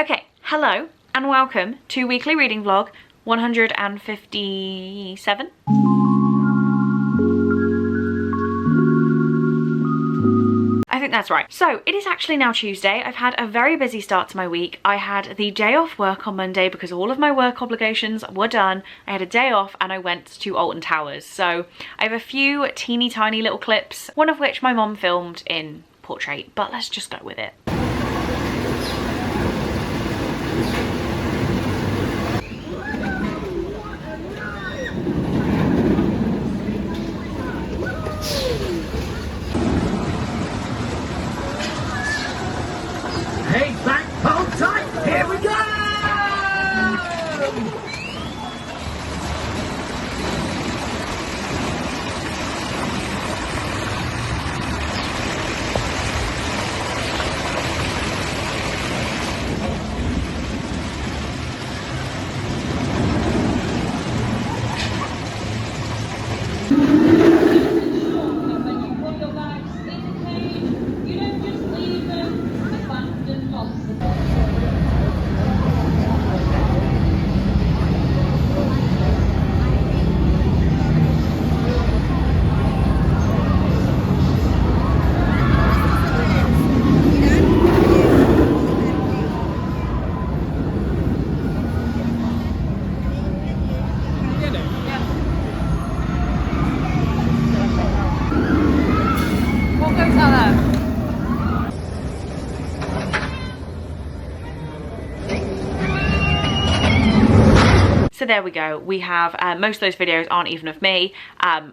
Okay, hello and welcome to weekly reading vlog 157. I think that's right. So it is actually now Tuesday. I've had a very busy start to my week. I had the day off work on Monday because all of my work obligations were done. I had a day off and I went to Alton Towers. So I have a few teeny tiny little clips, one of which my mom filmed in portrait, but let's just go with it. Hey, back, hold tight, here we go! So there we go. We have, most of those videos aren't even of me. I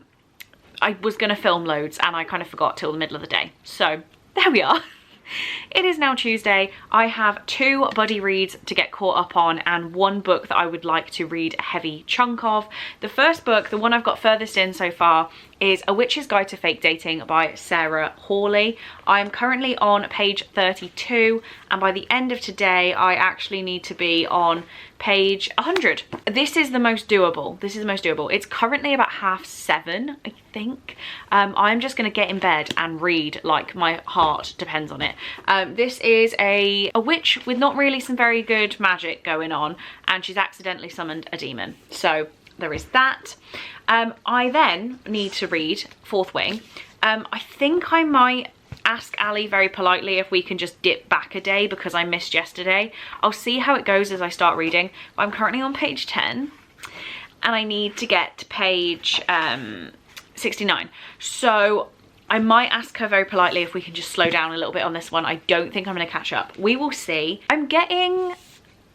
was gonna film loads and I kind of forgot till the middle of the day. So there we are. It is now Tuesday. I have 2 buddy reads to get caught up on and 1 book that I would like to read a heavy chunk of. The first book, the one I've got furthest in so far, is A Witch's Guide to Fake Dating by Sarah Hawley. I'm currently on page 32 and by the end of today I actually need to be on page 100. This is the most doable. This is the most doable. It's currently about 7:30, I think. I'm just gonna get in bed and read like my heart depends on it. This is a witch with not really some very good magic going on and she's accidentally summoned a demon. So there is that. I then need to read Fourth Wing. I think I might ask Ali very politely if we can just dip back a day because I missed yesterday. I'll see how it goes as I start reading. I'm currently on page 10 and I need to get to page 69. So I might ask her very politely if we can just slow down a little bit on this one. I don't think I'm going to catch up. We will see. I'm getting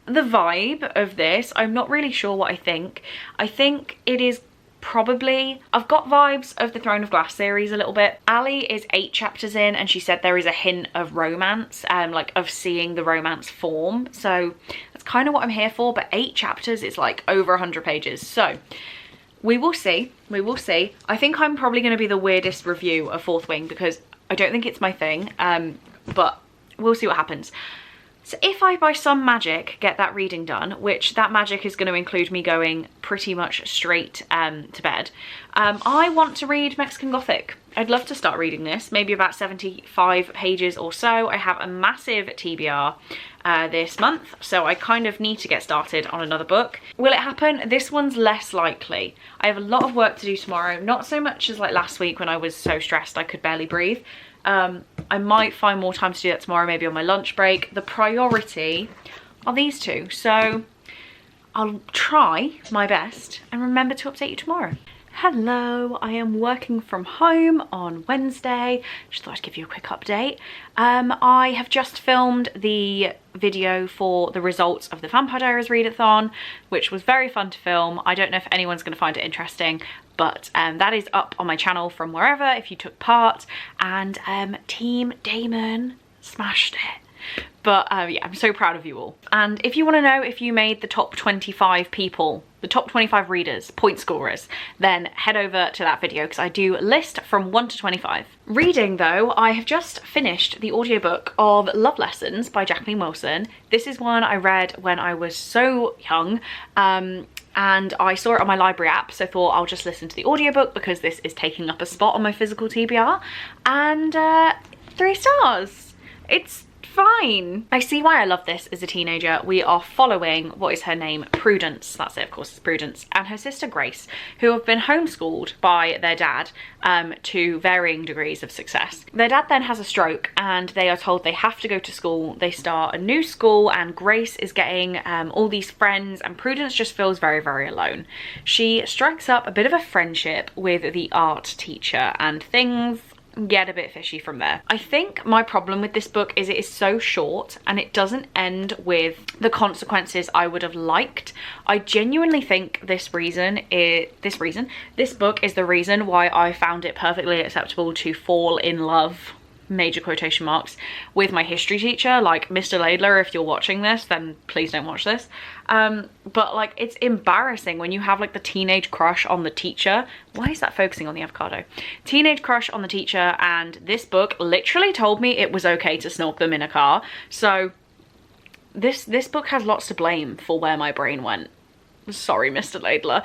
the vibe of this. I'm not really sure what I think. I think it is probably, I've got vibes of the Throne of Glass series a little bit. Ali is 8 chapters in and she said there is a hint of romance, like of seeing the romance form. So that's kind of what I'm here for, but 8 chapters is like over 100 pages. So we will see, we will see. I think I'm probably going to be the weirdest review of Fourth Wing because I don't think it's my thing, but we'll see what happens. So if I by some magic get that reading done, which that magic is going to include me going pretty much straight to bed, I want to read Mexican Gothic. I'd love to start reading this, maybe about 75 pages or so. I have a massive TBR this month, so I kind of need to get started on another book. Will it happen? This one's less likely. I have a lot of work to do tomorrow, not so much as like last week when I was so stressed I could barely breathe. I might find more time to do that tomorrow, maybe on my lunch break. The priority are these 2, so I'll try my best and remember to update you tomorrow. Hello, I am working from home on Wednesday. Just thought I'd give you a quick update. I have just filmed the video for the results of the Vampire Diaries readathon, which was very fun to film. I don't know if anyone's going to find it interesting, but that is up on my channel from wherever if you took part, and Team Damon smashed it. But yeah, I'm so proud of you all. And if you want to know if you made the top 25 people, the top 25 readers, point scorers, then head over to that video because I do list from 1 to 25. Reading though, I have just finished the audiobook of Love Lessons by Jacqueline Wilson. This is one I read when I was so young. And I saw it on my library app, so thought I'll just listen to the audiobook because this is taking up a spot on my physical TBR. And 3 stars. It's fine. I see why I love this as a teenager. We are following, what is her name? Prudence. That's it, of course, it's Prudence. And her sister Grace, who have been homeschooled by their dad to varying degrees of success. Their dad then has a stroke and they are told they have to go to school. They start a new school and Grace is getting all these friends, and Prudence just feels very, very alone. She strikes up a bit of a friendship with the art teacher and things get a bit fishy from there. I think my problem with this book is it is so short and it doesn't end with the consequences I would have liked. I genuinely think this book is the reason why I found it perfectly acceptable to fall in love, major quotation marks, with my history teacher. Like, Mr. Laidler, if you're watching this, then please don't watch this. But like, it's embarrassing when you have like the teenage crush on the teacher. Why is that focusing on the avocado? Teenage crush on the teacher, and this book literally told me it was okay to stalk them in a car. So this book has lots to blame for where my brain went. Sorry, Mr. Laidler.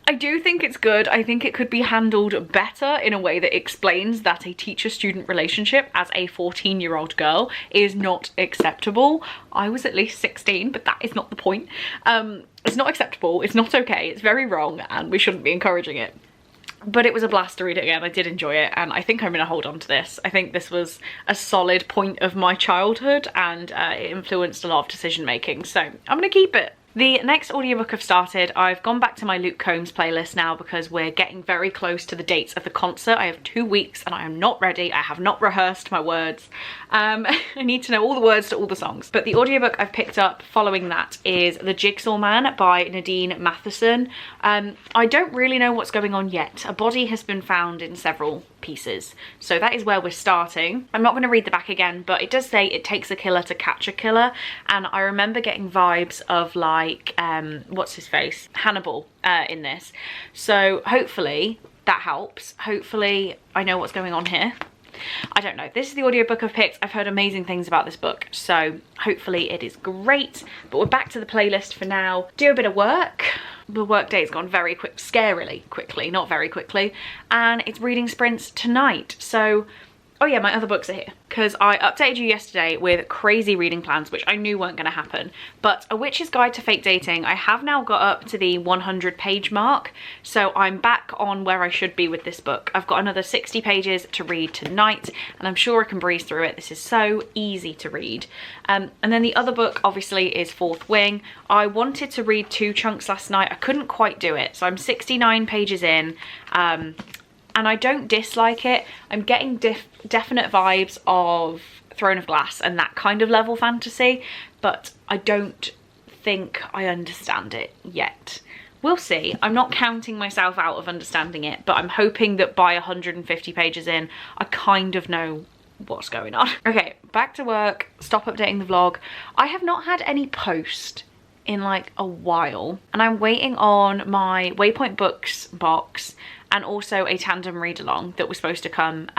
I do think it's good. I think it could be handled better in a way that explains that a teacher-student relationship as a 14-year-old girl is not acceptable. I was at least 16, but that is not the point. It's not acceptable, it's not okay, it's very wrong, and we shouldn't be encouraging it. But it was a blast to read it again. I did enjoy it, and I think I'm gonna hold on to this. I think this was a solid point of my childhood, and it influenced a lot of decision making, so I'm gonna keep it. The next audiobook I've started, I've gone back to my Luke Combs playlist now because we're getting very close to the dates of the concert. I have 2 weeks and I am not ready. I have not rehearsed my words. I need to know all the words to all the songs. But the audiobook I've picked up following that is The Jigsaw Man by Nadine Matheson. I don't really know what's going on yet. A body has been found in several pieces. So that is where we're starting. I'm not going to read the back again, but it does say it takes a killer to catch a killer. And I remember getting vibes of like, what's his face? Hannibal in this. So hopefully that helps. Hopefully I know what's going on here. I don't know. This is the audiobook I've picked. I've heard amazing things about this book, so hopefully it is great. But we're back to the playlist for now. Do a bit of work. The work day's gone very quick, scarily quickly, not very quickly. And it's reading sprints tonight. So, oh yeah, my other books are here. Because I updated you yesterday with crazy reading plans, which I knew weren't going to happen. But A Witch's Guide to Fake Dating, I have now got up to the 100-page mark. So I'm back on where I should be with this book. I've got another 60 pages to read tonight, and I'm sure I can breeze through it. This is so easy to read. And then the other book, obviously, is Fourth Wing. I wanted to read 2 chunks last night. I couldn't quite do it. So I'm 69 pages in. And I don't dislike it. I'm getting definite vibes of Throne of Glass and that kind of level fantasy, but I don't think I understand it yet. We'll see. I'm not counting myself out of understanding it, but I'm hoping that by 150 pages in, I kind of know what's going on. Okay, back to work. Stop updating the vlog. I have not had any post in like a while, and I'm waiting on my Waypoint Books box and also a tandem read along that was supposed to come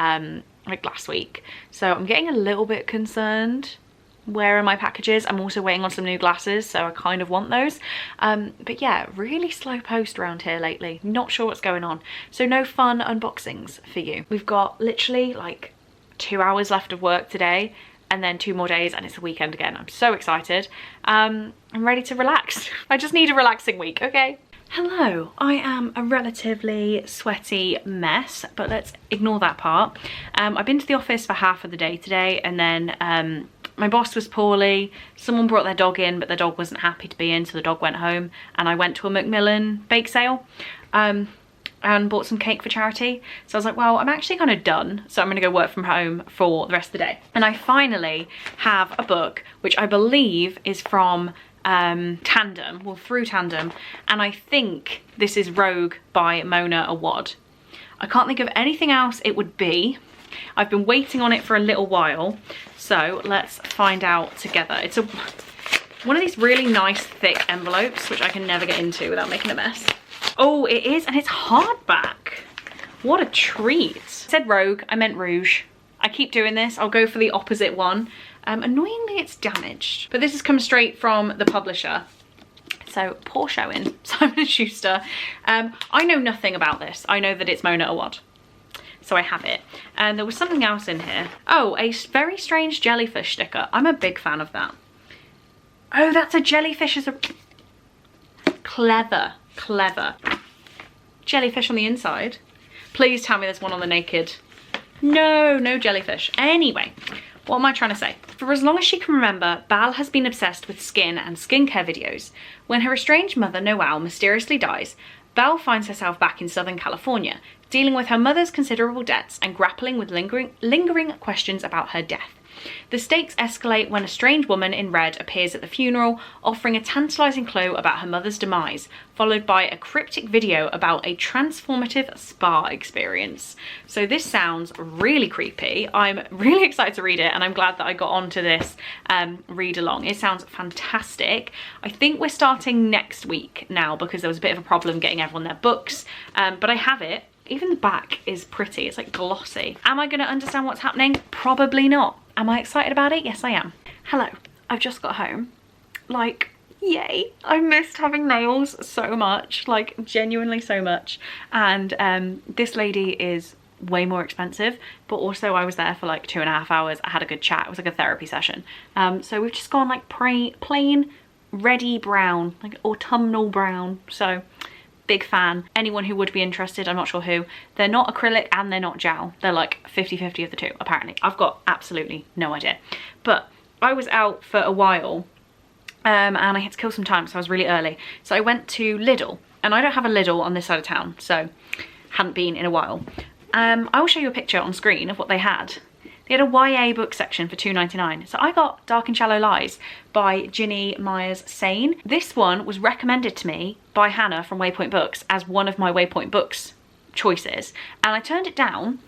like last week. So I'm getting a little bit concerned. Where are my packages? I'm also waiting on some new glasses, so I kind of want those. But yeah, really slow post around here lately. Not sure what's going on. So no fun unboxings for you. We've got literally like 2 hours left of work today, and then 2 more days and it's the weekend again. I'm so excited. I'm ready to relax. I just need a relaxing week, okay? Hello, I am a relatively sweaty mess, but let's ignore that part. I've been to the office for half of the day today, and then my boss was poorly. Someone brought their dog in, but their dog wasn't happy to be in, so the dog went home, and I went to a Macmillan bake sale and bought some cake for charity. So I was like, well, I'm actually kind of done, so I'm gonna go work from home for the rest of the day. And I finally have a book, which I believe is from Tandem, well, through Tandem, and I think this is Rogue by Mona Awad. I can't think of anything else it would be. I've been waiting on it for a little while, so let's find out together. It's one of these really nice thick envelopes, which I can never get into without making a mess. Oh, it is, and it's hardback. What a treat. It said Rogue, I meant Rouge. I keep doing this, I'll go for the opposite one. Annoyingly, it's damaged, but this has come straight from the publisher. So poor showing, Simon & Schuster. I know nothing about this. I know that it's Mona Awad. so I have it. And there was something else in here. Oh, a very strange jellyfish sticker. I'm a big fan of that. Oh, that's a jellyfish as a... Clever, clever. Jellyfish on the inside. Please tell me there's one on the naked. No, no jellyfish. Anyway, what am I trying to say? For as long as she can remember, Bal has been obsessed with skin and skincare videos. When her estranged mother, Noelle, mysteriously dies, Bal finds herself back in Southern California, dealing with her mother's considerable debts and grappling with lingering questions about her death. The stakes escalate when a strange woman in red appears at the funeral, offering a tantalising clue about her mother's demise, followed by a cryptic video about a transformative spa experience. So this sounds really creepy. I'm really excited to read it, and I'm glad that I got onto this read along. It sounds fantastic. I think we're starting next week now because there was a bit of a problem getting everyone their books, but I have it. Even the back is pretty. It's like glossy. Am I going to understand what's happening? Probably not. Am I excited about it? Yes, I am. Hello, I've just got home. Like, yay. I missed having nails so much, like genuinely so much. And this lady is way more expensive, but also I was there for like 2.5 hours. I had a good chat. It was like a therapy session. So we've just gone like plain reddy brown, like autumnal brown. So big fan. Anyone who would be interested, I'm not sure who. They're not acrylic and they're not gel. They're like 50-50 of the two, apparently. I've got absolutely no idea. But I was out for a while and I had to kill some time, so I was really early. So I went to Lidl, and I don't have a Lidl on this side of town, so hadn't been in a while. I will show you a picture on screen of what they had. They had a YA book section for $2.99. So I got Dark and Shallow Lies by Ginny Myers Sane. This one was recommended to me by Hannah from WAYPOINT Books as one of my WAYPOINT Books choices. And I turned it down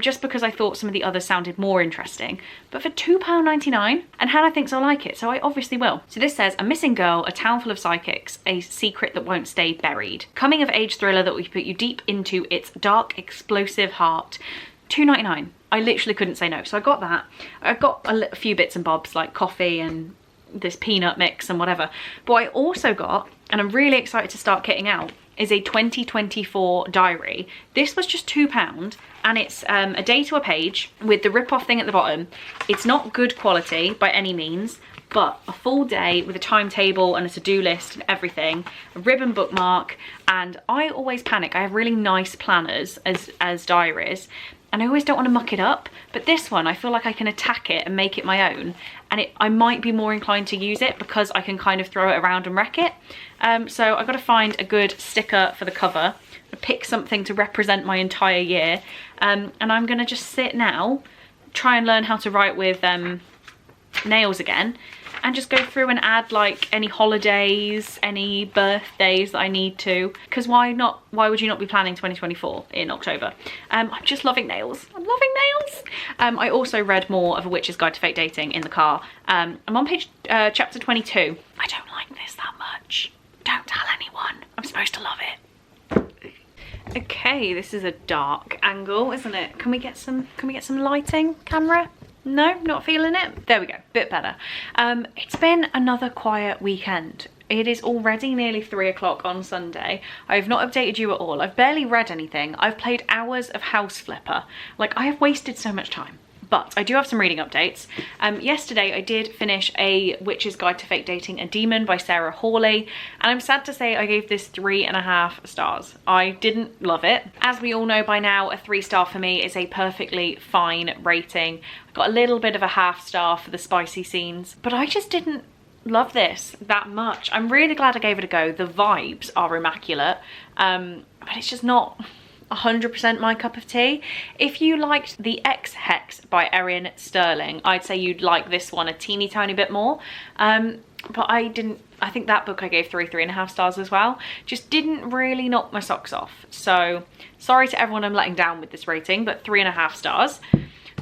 just because I thought some of the others sounded more interesting. But for £2.99, and Hannah thinks I'll like it, so I obviously will. So this says, a missing girl, a town full of psychics, a secret that won't stay buried. Coming of age thriller that will put you deep into its dark, explosive heart. £2.99. I literally couldn't say no. So I got that. I got a few bits and bobs like coffee and this peanut mix and whatever. But I also got, and I'm really excited to start kitting out, is a 2024 diary. This was just £2 and it's a day to a page with the rip-off thing at the bottom. It's not good quality by any means, but a full day with a timetable and a to-do list and everything, a ribbon bookmark. And I always panic. I have really nice planners as diaries, and I always don't want to muck it up, but this one I feel like I can attack it and make it my own, and I might be more inclined to use it because I can kind of throw it around and wreck it. So I've got to find a good sticker for the cover, pick something to represent my entire year, and I'm gonna just sit now, try and learn how to write with nails again, and just go through and add like any holidays, any birthdays that I need to, because why not? Why would you not be planning 2024 in October? I'm just loving nails. I'm loving nails. I also read more of A Witch's Guide to Fake Dating in the car. I'm on page chapter 22. I don't like this that much. Don't tell anyone. I'm supposed to love it. Okay, this is a dark angle, isn't it? Can we get some lighting, camera? No, not feeling it. There we go, bit better. It's been another quiet weekend. It is already nearly 3 o'clock on Sunday. I've not updated you at all. I've barely read anything. I've played hours of House Flipper. Like, I have wasted so much time. But I do have some reading updates. Yesterday I did finish A Witch's Guide to Fake Dating a Demon by Sarah Hawley, and I'm sad to say I gave this 3.5 stars. I didn't love it. As we all know by now, a 3-star for me is a perfectly fine rating. I got a little bit of a ½ star for the spicy scenes, but I just didn't love this that much. I'm really glad I gave it a go. The vibes are immaculate, but it's just not 100% my cup of tea. If you liked The X-Hex by Erin Sterling, I'd say you'd like this one a teeny tiny bit more. But I didn't. I think that book I gave 3.5 stars as well. Just didn't really knock my socks off. So sorry to everyone I'm letting down with this rating, but 3.5 stars.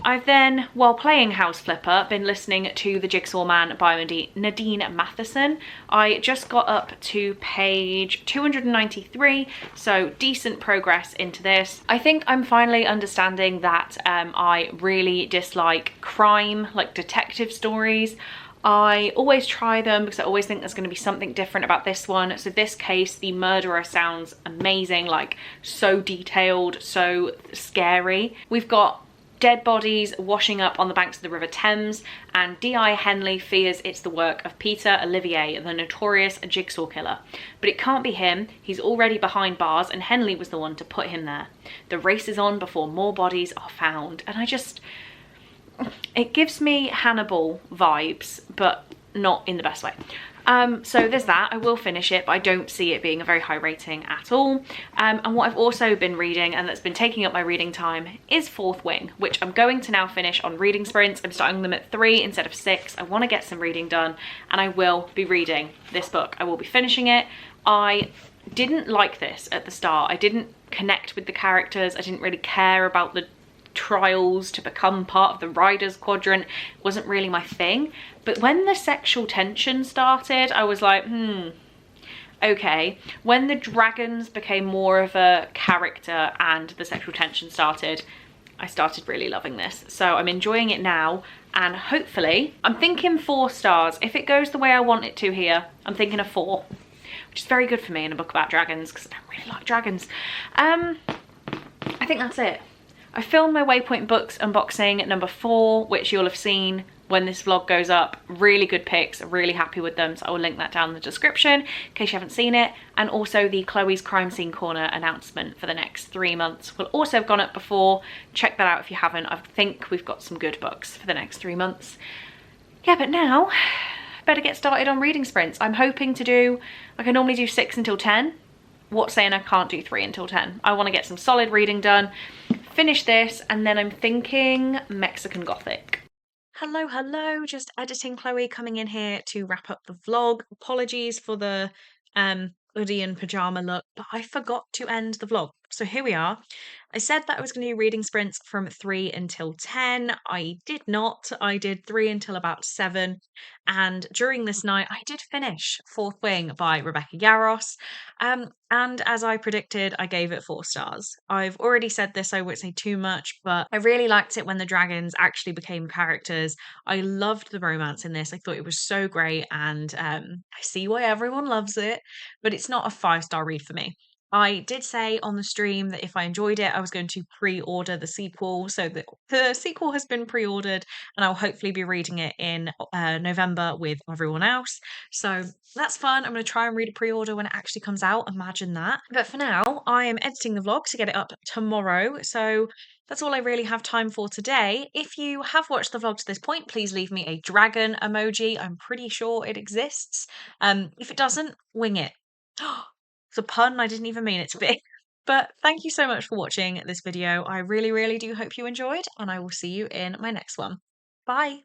I've then, while playing House Flipper, been listening to The Jigsaw Man by Nadine Matheson. I just got up to page 293, so decent progress into this. I think I'm finally understanding that I really dislike crime, like detective stories. I always try them because I always think there's going to be something different about this one. So this case, the murderer sounds amazing, like so detailed, so scary. We've got dead bodies washing up on the banks of the River Thames, and D.I. Henley fears it's the work of Peter Olivier, the notorious jigsaw killer. But it can't be him, he's already behind bars and Henley was the one to put him there. The race is on before more bodies are found. And it gives me Hannibal vibes, but not in the best way. So there's that. I will finish it, but I don't see it being a very high rating at all. And what I've also been reading, and that's been taking up my reading time, is Fourth Wing, which I'm going to now finish on reading sprints. I'm starting them at 3 instead of 6. I want to get some reading done, and I will be reading this book. I will be finishing it. I didn't like this at the start. I didn't connect with the characters. I didn't really care about the trials to become part of the Riders Quadrant. It wasn't really my thing. But when the sexual tension started, I was like, okay. When the dragons became more of a character and the sexual tension started, I started really loving this. So I'm enjoying it now, and hopefully, I'm thinking 4 stars. If it goes the way I want it to here, I'm thinking a 4, which is very good for me in a book about dragons because I don't really like dragons. I think that's it. I filmed my Waypoint books unboxing number 4, which you'll have seen when this vlog goes up. Really good pics, really happy with them, so I will link that down in the description in case you haven't seen it. And also the Chloe's Crime Scene Corner announcement for the next 3 months will also have gone up before. Check that out if you haven't. I think we've got some good books for the next 3 months. Yeah, but now I better get started on reading sprints. I'm hoping to do, like I normally do 6 until 10. What's saying I can't do 3 until 10? I want to get some solid reading done, finish this, and then I'm thinking Mexican Gothic. Hello, just editing Chloe coming in here to wrap up the vlog. Apologies for the hoodie and pajama look, but I forgot to end the vlog. So here we are. I said that I was going to do reading sprints from 3 until 10. I did not. I did 3 until about 7. And during this night, I did finish Fourth Wing by Rebecca Yarros. And as I predicted, I gave it 4 stars. I've already said this, I won't say too much, but I really liked it when the dragons actually became characters. I loved the romance in this. I thought it was so great, and I see why everyone loves it, but it's not a 5-star read for me. I did say on the stream that if I enjoyed it, I was going to pre-order the sequel. So the sequel has been pre-ordered, and I'll hopefully be reading it in November with everyone else. So that's fun. I'm going to try and read a pre-order when it actually comes out. Imagine that. But for now, I am editing the vlog to get it up tomorrow. So that's all I really have time for today. If you have watched the vlog to this point, please leave me a dragon emoji. I'm pretty sure it exists. If it doesn't, wing it. It's a pun, I didn't even mean it to be. But thank you so much for watching this video. I really do hope you enjoyed, and I will see you in my next one. Bye!